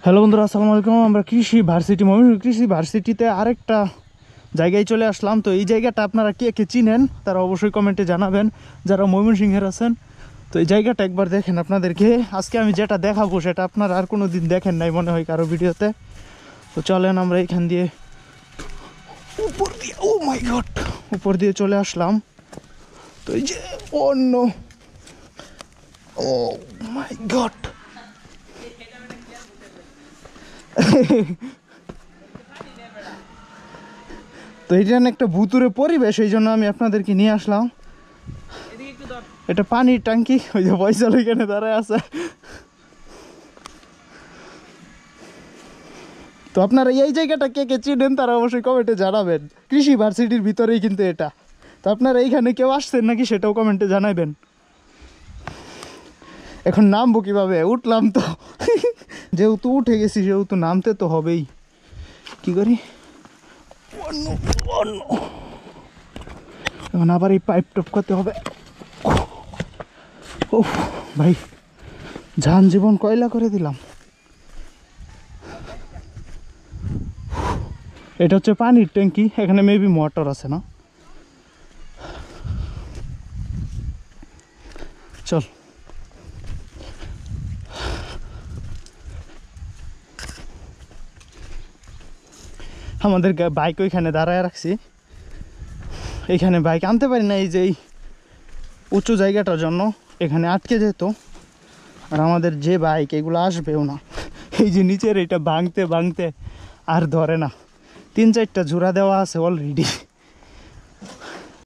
Hello বন্ধুরা, আসসালামু আলাইকুম। আমরা কৃষি ভার্সিটি ময়মনসিংহ কৃষি ভার্সিটিতে আরেকটা জায়গায় চলে আসলাম। তো এই জায়গাটা আপনারা কে কে চিনেন তারা অবশ্যই কমেন্টে জানাবেন, যারা ময়মনসিংহের আছেন। তো এই জায়গাটা একবার দেখেন। আপনাদেরকে আজকে আমি যেটা দেখাবো সেটা আপনারা আর কোনো দিন দেখেন নাই মনে হয় কারো ভিডিওতে। তো চলেন আমরা এখান দিয়ে উপর দিয়ে, ও মাই গড, উপর দিয়ে চলে আসলাম। তো এই যে অন্য, ও মাই গড, তো এটা একটা ভুতুরে পরিবেশ, এই জন্য আমি আপনাদেরকে নিয়ে আসলাম। এটা পানির ট্যাঙ্কি, ওই যে পয়সা ওইখানে দাঁড়ায় আছে। তো আপনারা এই জায়গাটা কে কে চিনেন তারা অবশ্যই কমেন্টে জানাবেন। কৃষি ভার্সিটির ভিতরেই কিন্তু এটা। তো আপনারা এইখানে কেউ আসছেন নাকি সেটাও কমেন্টে জানাবেন। এখন নামবো কিভাবে? উঠলাম তো, যেহেতু উঠে গেছি সেহেতু নামতে তো হবেই। কি করি এখন? আবার এই পাইপ টপ করতে হবে। ও ভাই, যান জীবন কয়লা করে দিলাম। এটা হচ্ছে পানির ট্যাঙ্কি, এখানে মেবি মোটর আছে না? চল, আমাদের বাইক ওইখানে দাঁড়ায় রাখছি। এখানে বাইক আনতে পারি না, এই যে এই উঁচু জায়গাটার জন্য এখানে আটকে যেত। আর আমাদের যে বাইক এগুলো আসবেও না। এই যে নিচের এটা ভাঙতে ভাঙতে আর ধরে না। 3-4টা জোড়া দেওয়া আছে অলরেডি।